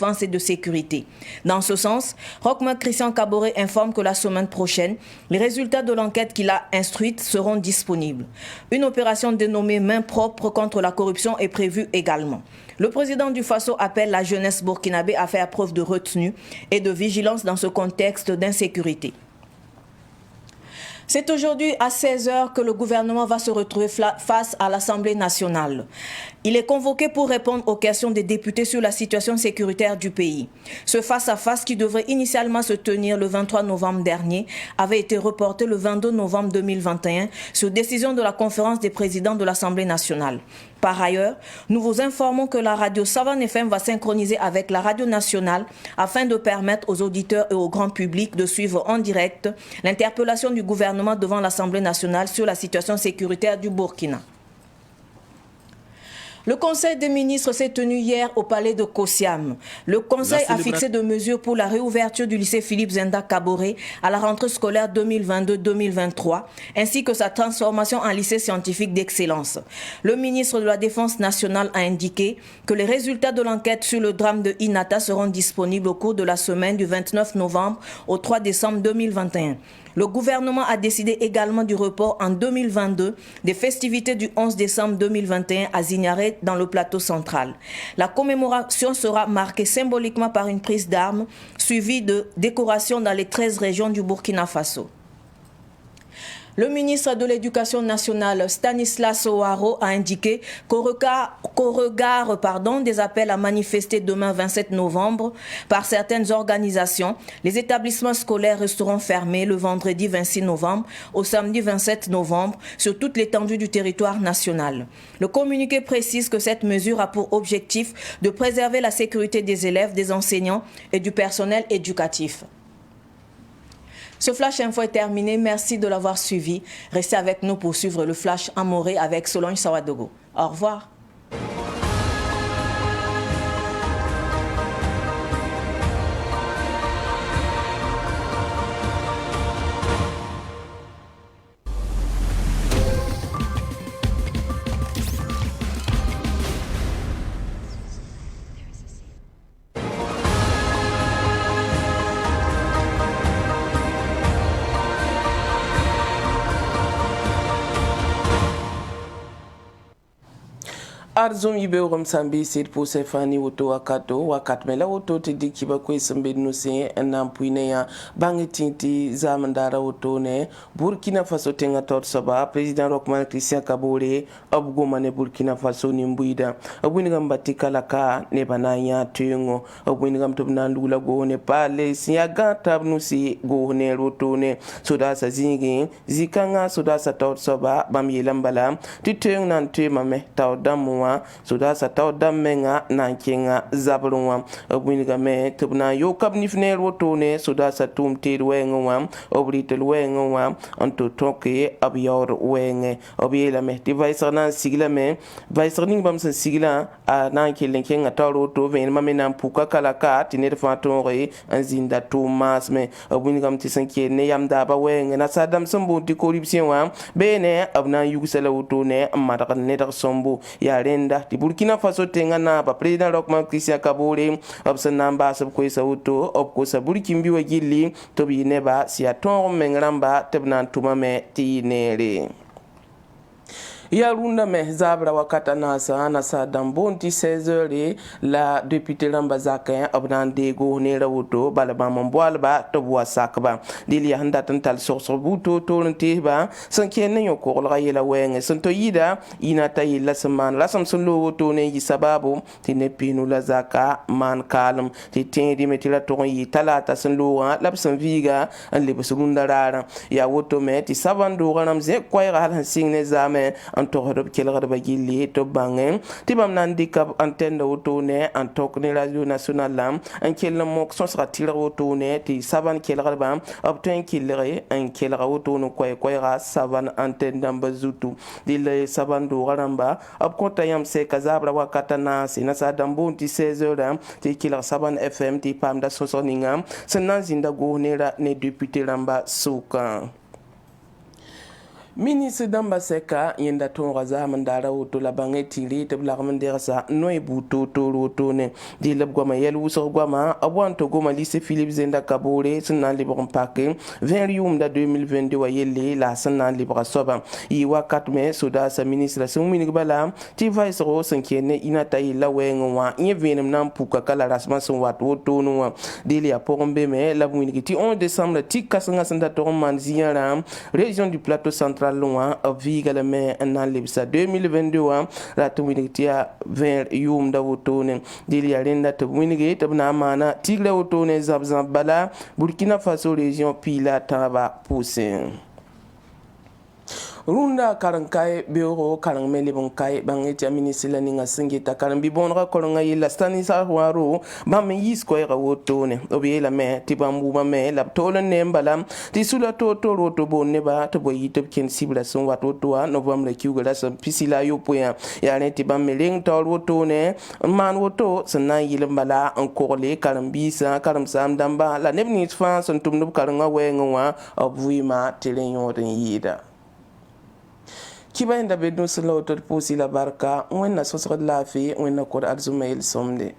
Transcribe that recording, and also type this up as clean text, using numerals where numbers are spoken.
défense et de sécurité. Dans ce sens, Roch-Marc Christian Kaboré informe que la semaine prochaine, les résultats de l'enquête qu'il a instruite seront disponibles. Une opération dénommée Main propre contre la corruption est prévue également. Le président du Faso appelle la jeunesse burkinabé à faire preuve de retenue et de vigilance dans ce contexte d'insécurité. C'est aujourd'hui à 16h que le gouvernement va se retrouver face à l'Assemblée nationale. Il est convoqué pour répondre aux questions des députés sur la situation sécuritaire du pays. Ce face-à-face qui devrait initialement se tenir le 23 novembre dernier avait été reporté le 22 novembre 2021 sur décision de la conférence des présidents de l'Assemblée nationale. Par ailleurs, nous vous informons que la radio Savane FM va synchroniser avec la radio nationale afin de permettre aux auditeurs et au grand public de suivre en direct l'interpellation du gouvernement devant l'Assemblée nationale sur la situation sécuritaire du Burkina. Le Conseil des ministres s'est tenu hier au palais de Kosiam. Le Conseil a fixé de mesures pour la réouverture du lycée Philippe Zenda Kaboré à la rentrée scolaire 2022-2023, ainsi que sa transformation en lycée scientifique d'excellence. Le ministre de la Défense nationale a indiqué que les résultats de l'enquête sur le drame de Inata seront disponibles au cours de la semaine du 29 novembre au 3 décembre 2021. Le gouvernement a décidé également du report en 2022 des festivités du 11 décembre 2021 à Zignaré dans le plateau central. La commémoration sera marquée symboliquement par une prise d'armes suivie de décorations dans les 13 régions du Burkina Faso. Le ministre de l'Éducation nationale, Stanislas Ouaro, a indiqué qu'au regard des appels à manifester demain 27 novembre par certaines organisations, les établissements scolaires resteront fermés le vendredi 26 novembre au samedi 27 novembre sur toute l'étendue du territoire national. Le communiqué précise que cette mesure a pour objectif de préserver la sécurité des élèves, des enseignants et du personnel éducatif. Ce Flash Info est terminé. Merci de l'avoir suivi. Restez avec nous pour suivre le Flash Amoré avec Solange Sawadogo. Au revoir. Arzum yibe orum sambi sir pour Sefani woto wakat mela woto te dikiba kwe sambe nuse enampuine ya bangi tinti zamandara woto ne Burkina Faso tenga tot soba président Roch-Marc Christian Kaboré abgoma ne Burkina Faso ni mbuida abwinigam batika laka ne bananya tuyungo abwinigam tubna ndula go ne pale siya gata nusi go ne woto ne soda sa zingi zikanga soda sa tot soba bam yelambala tuyung nan tuymame tawdamu soda sa taw damenga nan kenga zabrunwa abwiniga me tubna yokab nifner wotone soda sa tumtir wenga obritel wenga anto tonke abyor wenge obiela me device nan sigla me vice ning bam san sigla a nan kelen kenga tawro to ven mame nan puka kala ka tiner fatore anzinda to mas me abwiniga mti sanke ne yamda ba wenga na sadam sambo di corruption wa bene abna yugsala wotone amada ne dar sombo ya di Burkina Faso tenga na ba président Roch-Marc Christian Kaboré obsan namba sab ko sauto op ko sa Burkina biwa gilli to bi ne ba sia ton mengramba tebna tuma me tinere ya runda me zabra wakata nasa dambonti 16h la député lamba zakin abnan dego ne rawto balaba mamboal ba to boa sakba dili handa tantal sorso buto tolnti ba sanke ne yoko la yela wenge santo yida ina tayi la semana la samsun lo woto ne yi sababu tine pinu la zaka man kalm ti tendi metila to yi talata sun lo la san viga an le busunda rara ya woto me ti sabando ganam ze kwai hal singne zame to hodob kelgar bagili to bangen tibam nan dikab antenne woto ne en tok ne radio national lam en kel mok son sera tira woto ne ti saban kelgar bam obten kilre en kelgar woto no koy ra saban antenne damba zutu dile saban do garamba ab konta yam se kazabra wakata na sina sa dambo ti 16h ti kilar saban fm ti pam da sosoninga senan zinda go ne ra ne député lamba souka Ministre d'Ambaseka yenda tonga za mandara woto la bange tili te blagam dersa noy buto to roto ne di leb goma yel wuso goma abwanto goma lycée Philippe Zenda Kabore sunna libre pake 20 rium da 2022 wa yelle la sunna libre soba yi wa 4 mai soda sa ministre sun minig bala ti vice ro sankene inata yi la wengo wa nye venem nan puka kala rasma sun wat woto no wa di ya porombe me la minig ti 11 décembre ti kasanga sanda to man ziara région du plateau central loin viga me nan libsa 2022 la to winigtia 20 yum da wotone dili arenda to winigi to na mana tigla wotone zabzan bala Burkina Faso région pila taba pousse runda karankai bureau karang meli bonkai bangeti ministre la ninga singita karan bi bonra kolonga yila stanisa waro ba me yisko era wotone obi la me tibambu ba me la tolo nembala ti sula to roto bonne ba to boyi to ken sibla son wato to novembre kiugala sa pisila yo poya ya ne tibam meleng to wotone man woto sana yila bala en korle karan bisa karam sam damba la nebni fa son tumnub karanga wenga obwima telenyo den yida kiba inda bedno sala otor pusi la barka wonna sosod lafi wonna kor arzumail somde